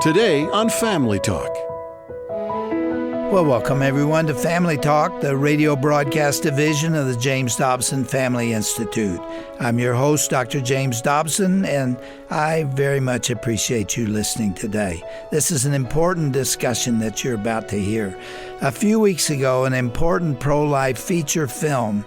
Today on Family Talk. Well, welcome everyone to Family Talk, the radio broadcast division of the James Dobson Family Institute. I'm your host, Dr. James Dobson, and I very much appreciate you listening today. This is an important discussion that you're about to hear. A few weeks ago, an important pro-life feature film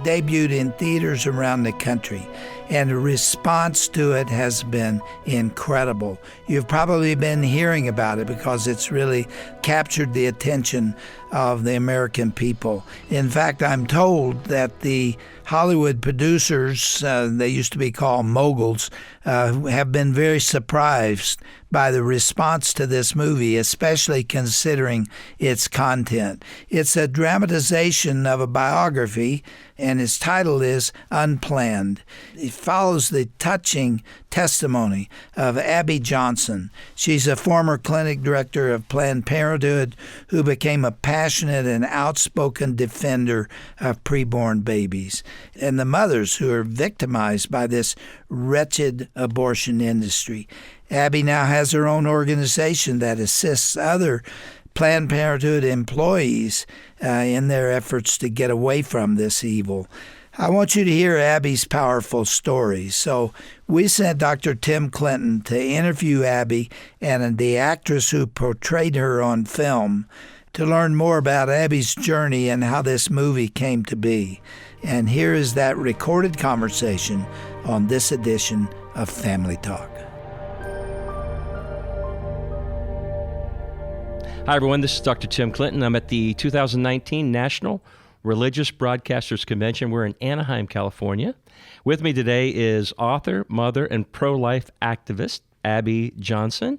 debuted in theaters around the country, and the response to it has been incredible. You've probably been hearing about it because it's really captured the attention of the American people. In fact, I'm told that the Hollywood producers, they used to be called moguls, have been very surprised by the response to this movie, especially considering its content. It's a dramatization of a biography, and its title is Unplanned. It follows the touching testimony of Abby Johnson. She's a former clinic director of Planned Parenthood who became a passionate and outspoken defender of preborn babies and the mothers who are victimized by this wretched abortion industry. Abby now has her own organization that assists other Planned Parenthood employees in their efforts to get away from this evil. I want you to hear Abby's powerful story. So we sent Dr. Tim Clinton to interview Abby and the actress who portrayed her on film to learn more about Abby's journey and how this movie came to be. And here is that recorded conversation on this edition of Family Talk. Hi, everyone. This is Dr. Tim Clinton. I'm at the 2019 National Religious Broadcasters Convention. We're in Anaheim, California. With me today is author, mother, and pro-life activist Abby Johnson.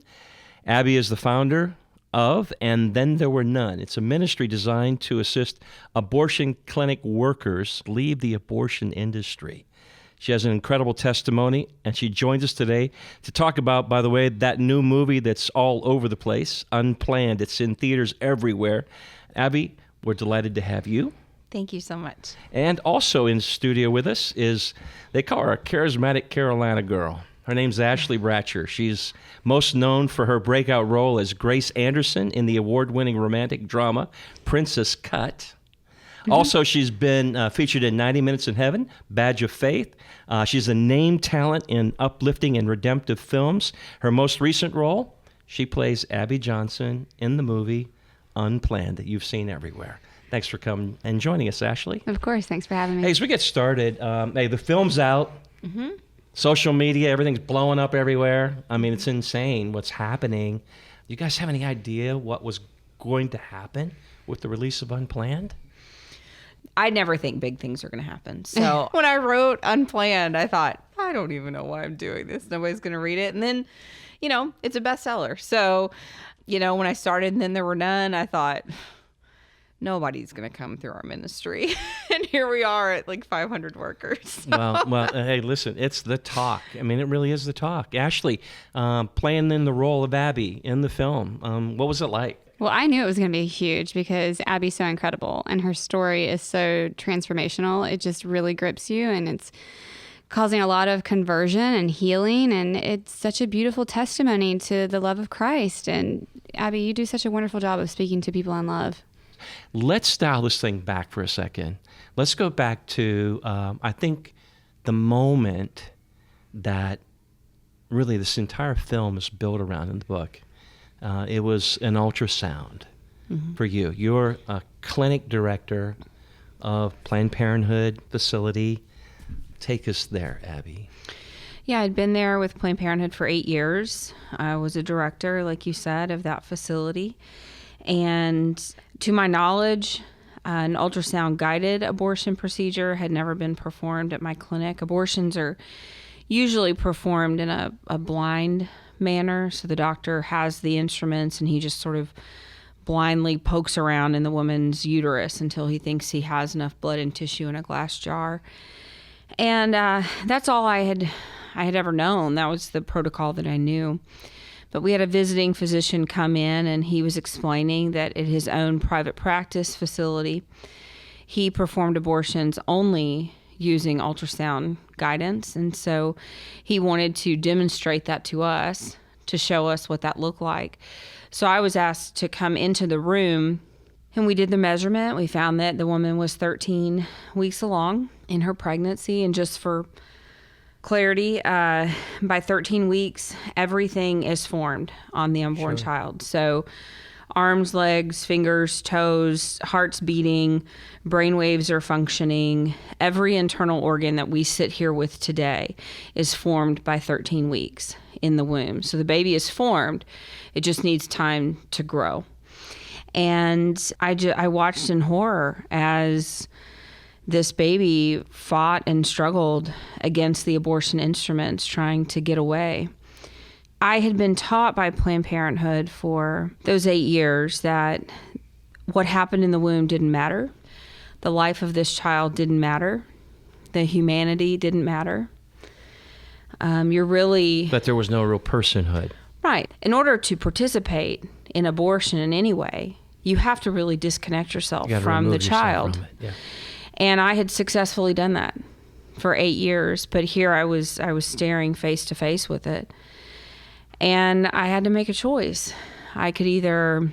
Abby is the founder of And Then There Were None. It's a ministry designed to assist abortion clinic workers leave the abortion industry. She has an incredible testimony, and she joins us today to talk about, by the way, that new movie that's all over the place, Unplanned. It's in theaters everywhere. Abby, we're delighted to have you. Thank you so much. And also in studio with us is, they call her a charismatic Carolina girl. Her name's Ashley Bratcher. She's most known for her breakout role as Grace Anderson in the award-winning romantic drama Princess Cut. Also, she's been featured in 90 Minutes in Heaven, Badge of Faith. She's a named talent in uplifting and redemptive films. Her most recent role, she plays Abby Johnson in the movie Unplanned that you've seen everywhere. Thanks for coming and joining us, Ashley. Of course. Thanks for having me. Hey, as we get started, the film's out. Mm-hmm. Social media, everything's blowing up everywhere. I mean, it's insane what's happening. You guys have any idea what was going to happen with the release of Unplanned? I never think big things are going to happen. So when I wrote Unplanned, I thought, I don't even know why I'm doing this. Nobody's going to read it. And then, it's a bestseller. So, when I started And Then There Were None, I thought, nobody's going to come through our ministry. And here we are at like 500 workers. Well, hey, listen, it's the talk. I mean, it really is the talk. Ashley, playing in the role of Abby in the film, what was it like? Well, I knew it was going to be huge because Abby's so incredible and her story is so transformational. It just really grips you, and it's causing a lot of conversion and healing, and it's such a beautiful testimony to the love of Christ. And Abby, you do such a wonderful job of speaking to people in love. Let's dial this thing back for a second. Let's go back to, I think, the moment that really this entire film is built around in the book. It was an ultrasound for you. You're a clinic director of Planned Parenthood facility. Take us there, Abby. Yeah, I'd been there with Planned Parenthood for 8 years. I was a director, like you said, of that facility. And to my knowledge, an ultrasound-guided abortion procedure had never been performed at my clinic. Abortions are usually performed in a blind manner. So the doctor has the instruments and he just sort of blindly pokes around in the woman's uterus until he thinks he has enough blood and tissue in a glass jar. And that's all I had ever known. That was the protocol that I knew. But we had a visiting physician come in, and he was explaining that at his own private practice facility, he performed abortions only using ultrasound guidance. And so he wanted to demonstrate that to us to show us what that looked like. So I was asked to come into the room, and we did the measurement. We found that the woman was 13 weeks along in her pregnancy. And just for clarity, by 13 weeks, everything is formed on the unborn child. So arms, legs, fingers, toes, heart's beating, brain waves are functioning. Every internal organ that we sit here with today is formed by 13 weeks in the womb. So the baby is formed. It just needs time to grow. And I watched in horror as this baby fought and struggled against the abortion instruments, trying to get away. I had been taught by Planned Parenthood for those 8 years that what happened in the womb didn't matter. The life of this child didn't matter. The humanity didn't matter. But there was no real personhood. Right. In order to participate in abortion in any way, you have to really disconnect yourself from the child. From it. Yeah. And I had successfully done that for 8 years, but here I was staring face to face with it. And I had to make a choice. I could either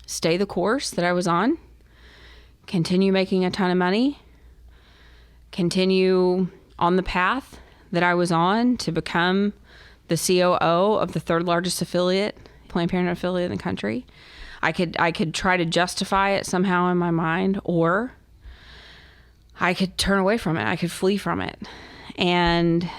stay the course that I was on, continue making a ton of money, continue on the path that I was on to become the COO of the third largest affiliate, Planned Parenthood affiliate in the country. I could try to justify it somehow in my mind, or I could turn away from it. I could flee from it. And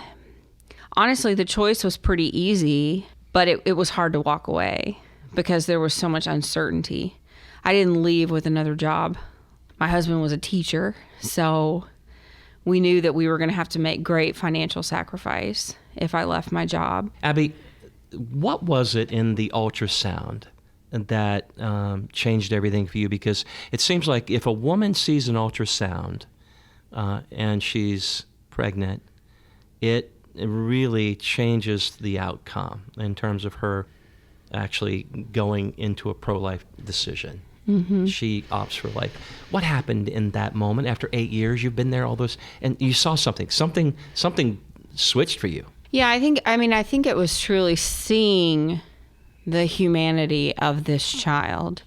honestly, the choice was pretty easy, but it was hard to walk away because there was so much uncertainty. I didn't leave with another job. My husband was a teacher, so we knew that we were going to have to make great financial sacrifice if I left my job. Abby, what was it in the ultrasound that changed everything for you? Because it seems like if a woman sees an ultrasound and she's pregnant, it really changes the outcome in terms of her actually going into a pro-life decision. Mm-hmm. She opts for life. What happened in that moment after 8 years? You've been there all those, and you saw something switched for you. Yeah, I think it was truly seeing the humanity of this child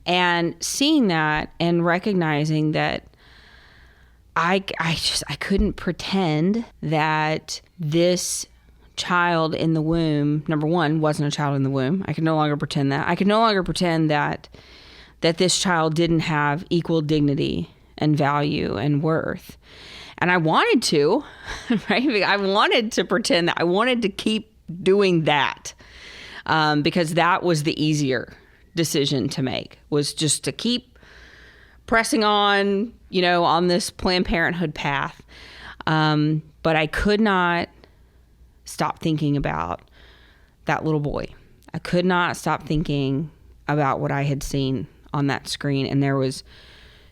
and seeing that and recognizing that I couldn't pretend that this child in the womb, number one, wasn't a child in the womb. I could no longer pretend that. I could no longer pretend that this child didn't have equal dignity and value and worth. And I wanted to, right? I wanted to pretend that. I wanted to keep doing that because that was the easier decision to make, was just to keep pressing on, on this Planned Parenthood path. But I could not stop thinking about that little boy. I could not stop thinking about what I had seen on that screen, and there was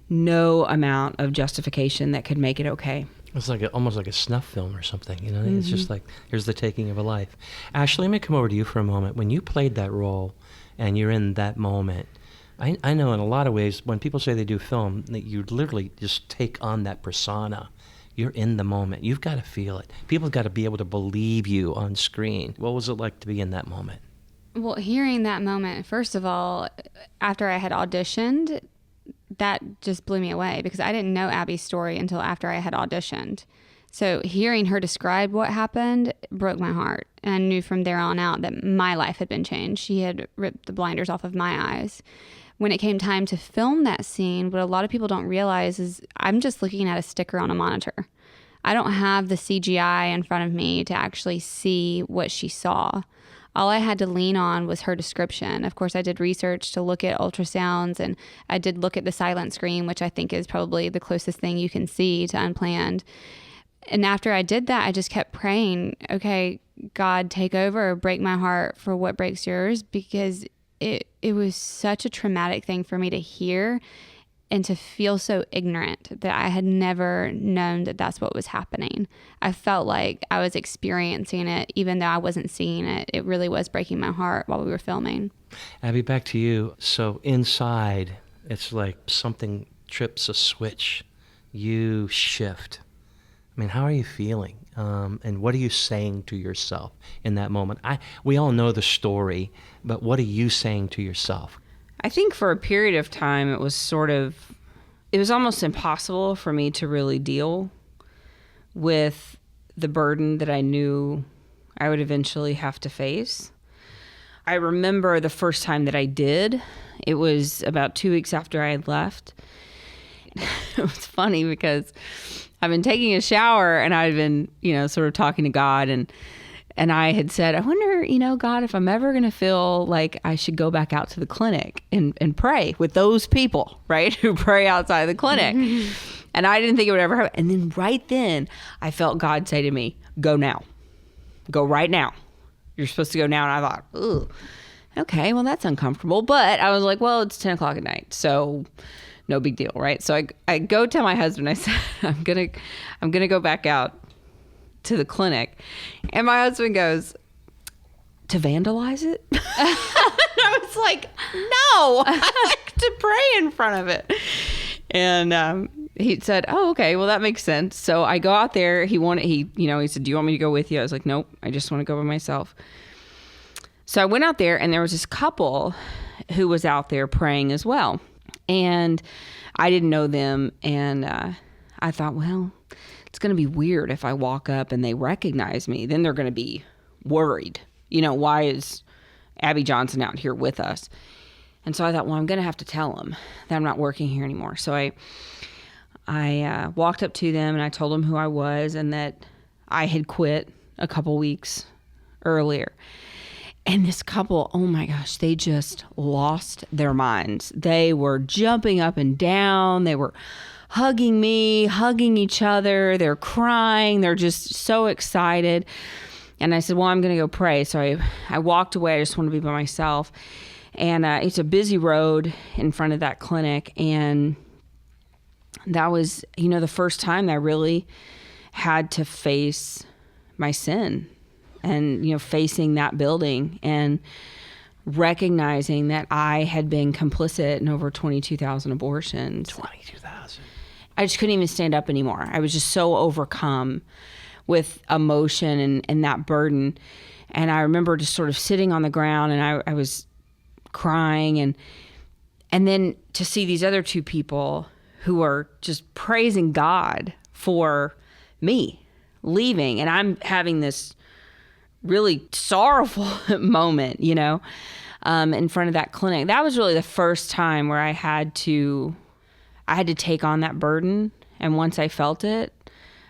no amount of justification that could make it okay. It's like almost like a snuff film or something, Mm-hmm. It's just like, here's the taking of a life. Ashley, let me come over to you for a moment. When you played that role and you're in that moment, I know in a lot of ways when people say they do film, that you literally just take on that persona. You're in the moment. You've got to feel it. People have got to be able to believe you on screen. What was it like to be in that moment? Well, hearing that moment, first of all, after I had auditioned, that just blew me away because I didn't know Abby's story until after I had auditioned. So hearing her describe what happened broke my heart. And I knew from there on out that my life had been changed. She had ripped the blinders off of my eyes. When it came time to film that scene, what a lot of people don't realize is I'm just looking at a sticker on a monitor. I don't have the CGI in front of me to actually see what she saw. All I had to lean on was her description. Of course, I did research to look at ultrasounds, and I did look at the silent screen, which I think is probably the closest thing you can see to Unplanned. And after I did that, I just kept praying, okay, God, take over, break my heart for what breaks yours, because it was such a traumatic thing for me to hear and to feel so ignorant that I had never known that that's what was happening. I felt like I was experiencing it, even though I wasn't seeing it. It really was breaking my heart while we were filming. Abby, back to you. So inside, it's like something trips a switch. You shift. I mean, how are you feeling? And what are you saying to yourself in that moment? We all know the story, but what are you saying to yourself? I think for a period of time, it was almost impossible for me to really deal with the burden that I knew I would eventually have to face. I remember the first time that I did, it was about 2 weeks after I had left. It was funny because I've been taking a shower and I'd been, sort of talking to God, and I had said, I wonder, God, if I'm ever going to feel like I should go back out to the clinic and pray with those people, right, who pray outside the clinic. And I didn't think it would ever happen. And then right then, I felt God say to me, go now. Go right now. You're supposed to go now. And I thought, ooh, okay, well, that's uncomfortable. But I was like, well, it's 10 o'clock at night, so no big deal, right? So I go tell my husband, I said, I'm gonna go back out to the clinic. And my husband goes, to vandalize it? I was like, no, I like to pray in front of it. And he said, oh, okay, well, that makes sense. So I go out there. He said, do you want me to go with you? I was like, nope, I just want to go by myself. So I went out there, and there was this couple who was out there praying as well. And I didn't know them. And I thought, well, it's going to be weird if I walk up and they recognize me. Then they're going to be worried. Why is Abby Johnson out here with us? And so I thought, well, I'm going to have to tell them that I'm not working here anymore. So I walked up to them and I told them who I was and that I had quit a couple weeks earlier. And this couple, oh my gosh, they just lost their minds. They were jumping up and down. They were hugging me, hugging each other. They're crying. They're just so excited. And I said, well, I'm going to go pray. So I walked away. I just want to be by myself. And it's a busy road in front of that clinic. And that was, the first time that I really had to face my sin and, facing that building and recognizing that I had been complicit in over 22,000 abortions. 22,000. I just couldn't even stand up anymore. I was just so overcome with emotion and that burden. And I remember just sort of sitting on the ground and I was crying and then to see these other two people who are just praising God for me leaving. And I'm having this really sorrowful moment, in front of that clinic. That was really the first time where I had to take on that burden. And once I felt it,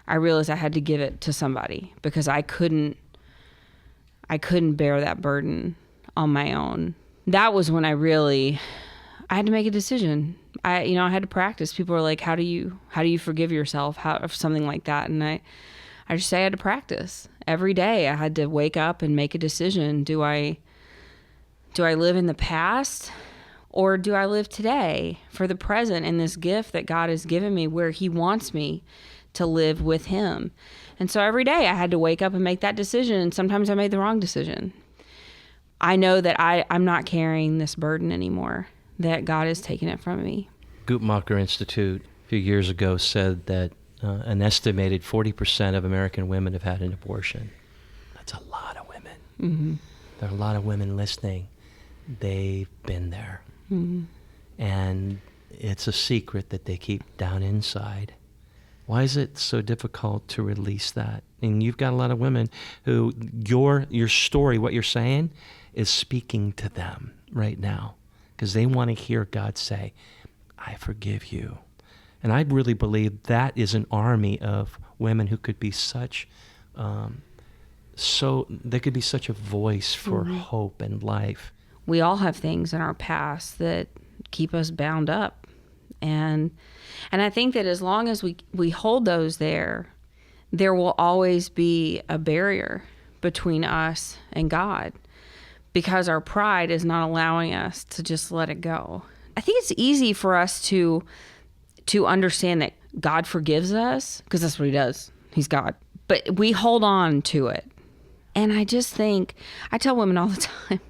I realized I had to give it to somebody because I couldn't bear that burden on my own. That was when I had to make a decision. I had to practice. People were like, how do you forgive yourself of something like that? And I just say I had to practice. Every day I had to wake up and make a decision. Do I live in the past or do I live today for the present in this gift that God has given me where he wants me to live with him? And so every day I had to wake up and make that decision. And sometimes I made the wrong decision. I know that I'm not carrying this burden anymore, that God has taken it from me. Guttmacher Institute a few years ago said that an estimated 40% of American women have had an abortion. That's a lot of women. Mm-hmm. There are a lot of women listening. They've been there. Mm-hmm. And it's a secret that they keep down inside. Why is it so difficult to release that? And you've got a lot of women who your story, what you're saying, is speaking to them right now because they want to hear God say, I forgive you. And I really believe that is an army of women who could be they could be such a voice for mm-hmm. hope and life. We all have things in our past that keep us bound up. And I think that as long as we hold those there will always be a barrier between us and God because our pride is not allowing us to just let it go. I think it's easy for us to understand that God forgives us because that's what he does. He's God. But we hold on to it. And I just think, I tell women all the time,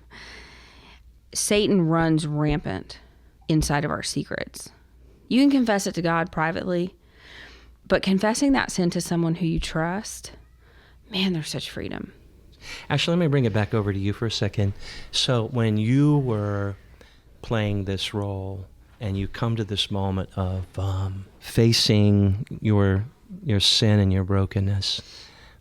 Satan runs rampant inside of our secrets. You can confess it to God privately, But confessing that sin to someone who you trust, man, there's such freedom. Ashley, let me bring it back over to you for a second. So when you were playing this role and you come to this moment of facing your sin and your brokenness,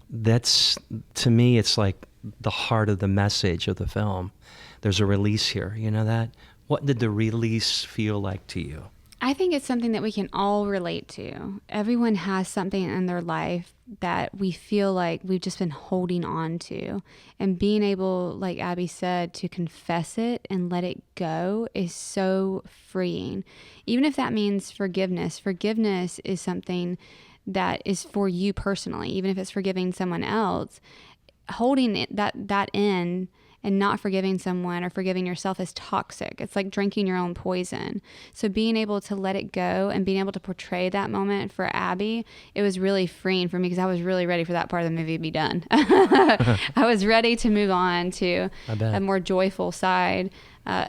that's, to me, it's like the heart of the message of the film. There's a release here. You know that? What did the release feel like to you? I think it's something that we can all relate to. Everyone has something in their life that we feel like we've just been holding on to. And being able, like Abby said, to confess it and let it go is so freeing. Even if that means forgiveness. Forgiveness is something that is for you personally, even if it's forgiving someone else. Holding that in and not forgiving someone or forgiving yourself is toxic. It's like drinking your own poison. So being able to let it go and being able to portray that moment for Abby, it was really freeing for me because I was really ready for that part of the movie to be done. I was ready to move on to a more joyful side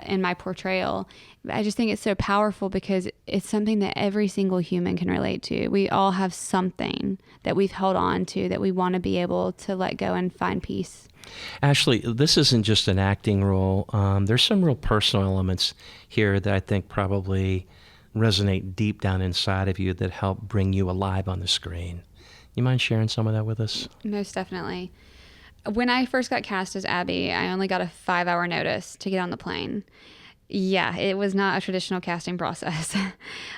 in my portrayal. I just think it's so powerful because it's something that every single human can relate to. We all have something that we've held on to that we want to be able to let go and find peace. Ashley, this isn't just an acting role. There's some real personal elements here that I think probably resonate deep down inside of you that help bring you alive on the screen. You mind sharing some of that with us? Most definitely. When I first got cast as Abby, I only got a 5-hour notice to get on the plane. Yeah, it was not a traditional casting process.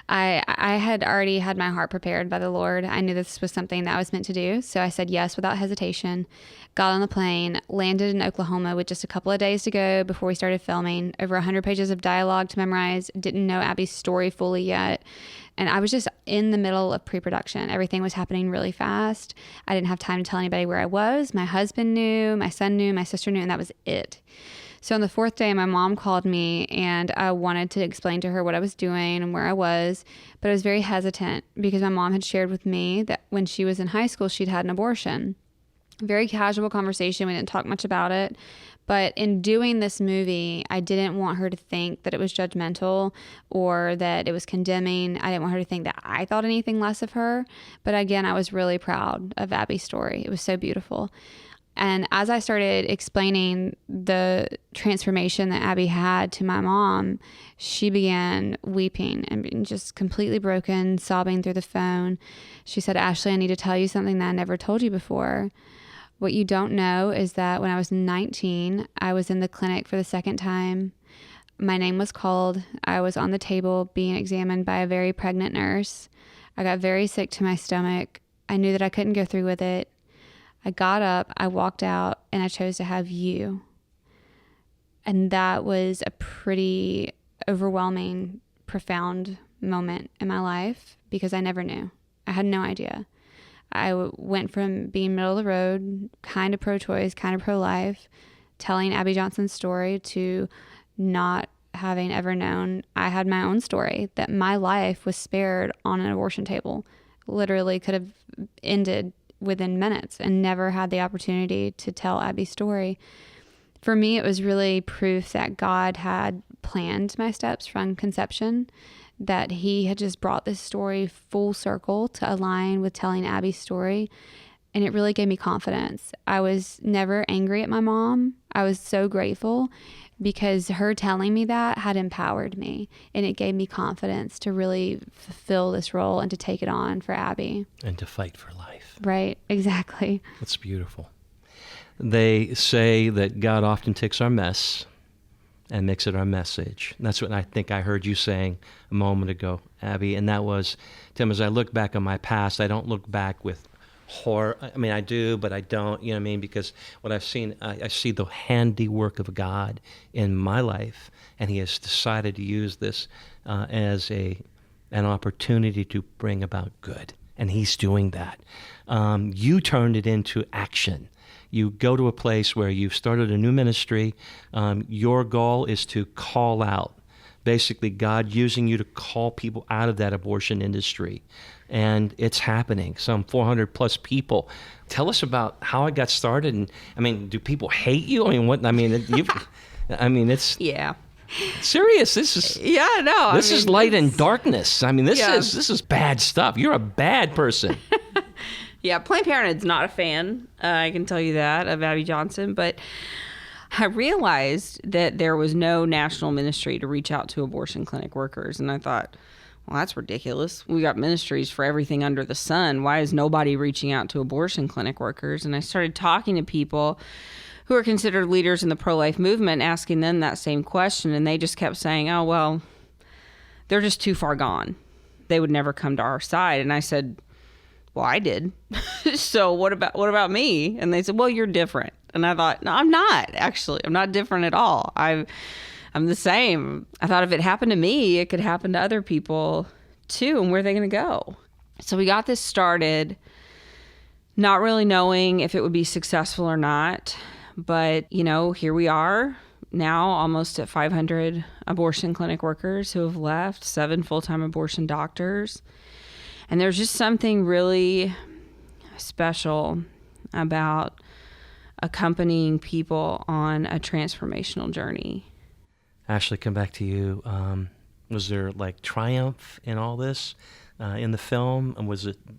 I had already had my heart prepared by the Lord. I knew this was something that I was meant to do. So I said yes without hesitation, got on the plane, landed in Oklahoma with just a couple of days to go before we started filming, over 100 pages of dialogue to memorize, didn't know Abby's story fully yet. And I was just in the middle of pre-production. Everything was happening really fast. I didn't have time to tell anybody where I was. My husband knew, my son knew, my sister knew, and that was it. So on the 4th day, my mom called me and I wanted to explain to her what I was doing and where I was, but I was very hesitant because my mom had shared with me that when she was in high school, she'd had an abortion. Very casual conversation. We didn't talk much about it. But in doing this movie, I didn't want her to think that it was judgmental or that it was condemning. I didn't want her to think that I thought anything less of her. But again, I was really proud of Abby's story. It was so beautiful. And as I started explaining the transformation that Abby had to my mom, she began weeping and being just completely broken, sobbing through the phone. She said, "Ashley, I need to tell you something that I never told you before. What you don't know is that when I was 19, I was in the clinic for the second time. My name was called. I was on the table being examined by a very pregnant nurse. I got very sick to my stomach. I knew that I couldn't go through with it. I got up, I walked out, and I chose to have you." And that was a pretty overwhelming, profound moment in my life because I never knew. I had no idea. I went from being middle of the road, kind of pro-choice, kind of pro-life, telling Abby Johnson's story to not having ever known I had my own story, that my life was spared on an abortion table. Literally could have ended within minutes and never had the opportunity to tell Abby's story. For me, it was really proof that God had planned my steps from conception, that he had just brought this story full circle to align with telling Abby's story. And it really gave me confidence. I was never angry at my mom. I was so grateful because her telling me that had empowered me, and it gave me confidence to really fulfill this role and to take it on for Abby. And to fight for life. Right, exactly. That's beautiful. They say that God often takes our mess and makes it our message. And that's what I think I heard you saying a moment ago, Abby. And that was, Tim, as I look back on my past, I don't look back with horror. I mean, I do, but I don't, you know what I mean? Because what I've seen, I see the handiwork of God in my life, and he has decided to use this as an opportunity to bring about good. And he's doing that. You turned it into action. You go to a place where you've started a new ministry. Your goal is to call out, basically God using you to call people out of that abortion industry. And it's happening, some 400 plus people. Tell us about how it got started. And I mean, do people hate you? I mean, what, I mean, it's. Yeah. Serious. This is This is light and darkness. I mean, this is bad stuff. You're a bad person. Yeah, Planned Parenthood's not a fan. I can tell you that, of Abby Johnson. But I realized that there was no national ministry to reach out to abortion clinic workers. And I thought, well, that's ridiculous. We got ministries for everything under the sun. Why is nobody reaching out to abortion clinic workers? And I started talking to people who are considered leaders in the pro-life movement, asking them that same question. And they just kept saying, oh, well, they're just too far gone. They would never come to our side. And I said, well, I did. So what about me? And they said, well, you're different. And I thought, no, I'm not, actually. I'm not different at all. I'm the same. I thought if it happened to me, it could happen to other people too. And where are they going to go? So we got this started, not really knowing if it would be successful or not. But, here we are now, almost at 500 abortion clinic workers who have left, 7 full-time abortion doctors. And there's just something really special about accompanying people on a transformational journey. Ashley, come back to you. Was there like triumph in all this in the film? And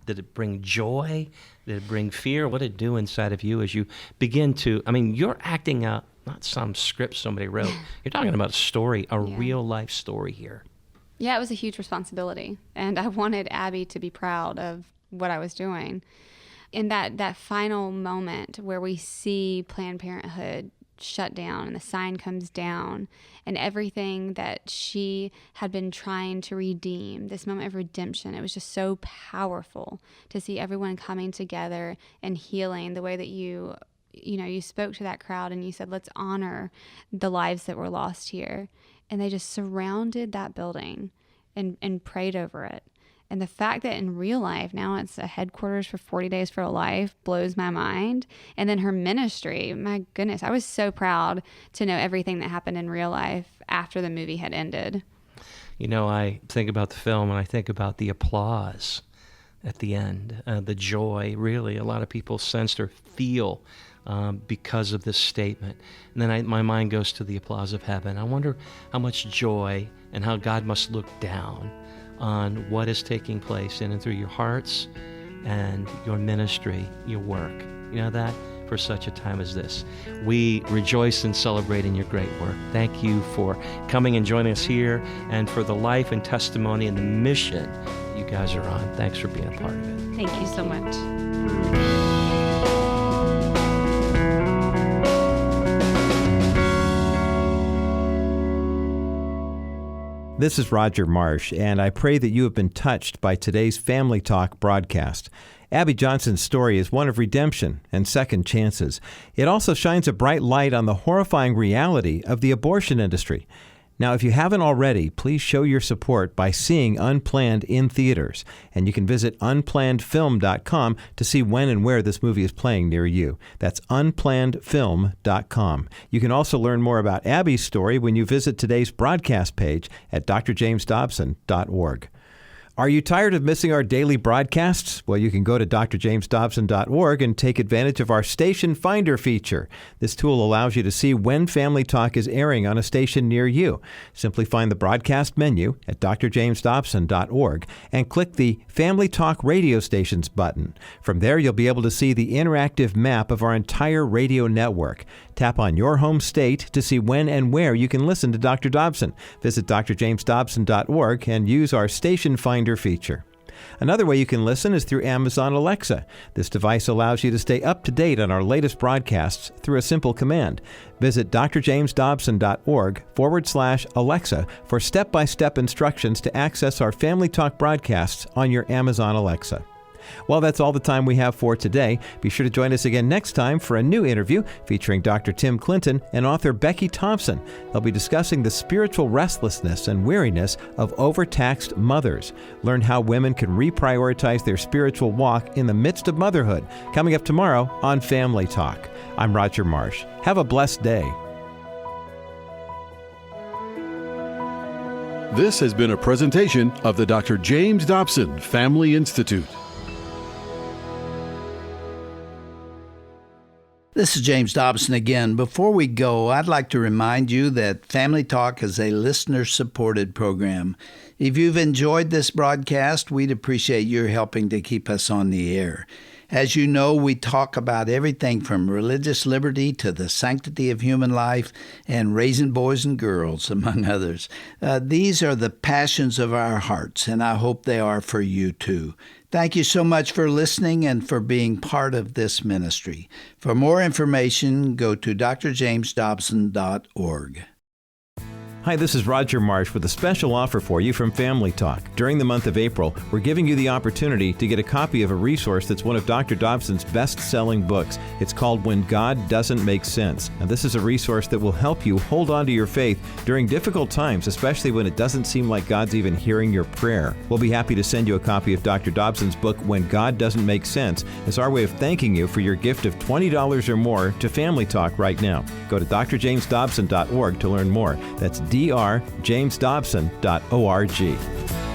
did it bring joy? Did it bring fear? What did it do inside of you as you begin to, you're acting out not some script somebody wrote. You're talking about a story, a real life story here. Yeah, it was a huge responsibility. And I wanted Abby to be proud of what I was doing. In that final moment where we see Planned Parenthood shut down and the sign comes down and everything that she had been trying to redeem, this moment of redemption, it was just so powerful to see everyone coming together and healing the way that you spoke to that crowd and you said, let's honor the lives that were lost here. And they just surrounded that building and prayed over it. And the fact that in real life, now it's a headquarters for 40 Days for a Life blows my mind. And then her ministry, my goodness, I was so proud to know everything that happened in real life after the movie had ended. I think about the film and I think about the applause at the end, the joy, really. A lot of people sensed or feel because of this statement. And then my mind goes to the applause of heaven. I wonder how much joy and how God must look down on what is taking place in and through your hearts and your ministry, your work. You know that? For such a time as this. We rejoice and celebrate in your great work. Thank you for coming and joining us here and for the life and testimony and the mission you guys are on. Thanks for being a part of it. Thank you so much. This is Roger Marsh, and I pray that you have been touched by today's Family Talk broadcast. Abby Johnson's story is one of redemption and second chances. It also shines a bright light on the horrifying reality of the abortion industry. Now, if you haven't already, please show your support by seeing Unplanned in theaters. And you can visit unplannedfilm.com to see when and where this movie is playing near you. That's unplannedfilm.com. You can also learn more about Abby's story when you visit today's broadcast page at drjamesdobson.org. Are you tired of missing our daily broadcasts? Well, you can go to drjamesdobson.org and take advantage of our Station Finder feature. This tool allows you to see when Family Talk is airing on a station near you. Simply find the broadcast menu at drjamesdobson.org and click the Family Talk radio stations button. From there, you'll be able to see the interactive map of our entire radio network. Tap on your home state to see when and where you can listen to Dr. Dobson. Visit drjamesdobson.org and use our Station Finder feature. Another way you can listen is through Amazon Alexa. This device allows you to stay up to date on our latest broadcasts through a simple command. Visit drjamesdobson.org/Alexa for step-by-step instructions to access our Family Talk broadcasts on your Amazon Alexa. Well, that's all the time we have for today. Be sure to join us again next time for a new interview featuring Dr. Tim Clinton and author Becky Thompson. They'll be discussing the spiritual restlessness and weariness of overtaxed mothers. Learn how women can reprioritize their spiritual walk in the midst of motherhood. Coming up tomorrow on Family Talk. I'm Roger Marsh. Have a blessed day. This has been a presentation of the Dr. James Dobson Family Institute. This is James Dobson again. Before we go, I'd like to remind you that Family Talk is a listener-supported program. If you've enjoyed this broadcast, we'd appreciate your helping to keep us on the air. As you know, we talk about everything from religious liberty to the sanctity of human life and raising boys and girls, among others. These are the passions of our hearts, and I hope they are for you too. Thank you so much for listening and for being part of this ministry. For more information, go to drjamesdobson.org. Hi, this is Roger Marsh with a special offer for you from Family Talk. During the month of April, we're giving you the opportunity to get a copy of a resource that's one of Dr. Dobson's best-selling books. It's called When God Doesn't Make Sense. Now, this is a resource that will help you hold on to your faith during difficult times, especially when it doesn't seem like God's even hearing your prayer. We'll be happy to send you a copy of Dr. Dobson's book, When God Doesn't Make Sense, as our way of thanking you for your gift of $20 or more to Family Talk right now. Go to drjamesdobson.org to learn more. That's drjamesdobson.org.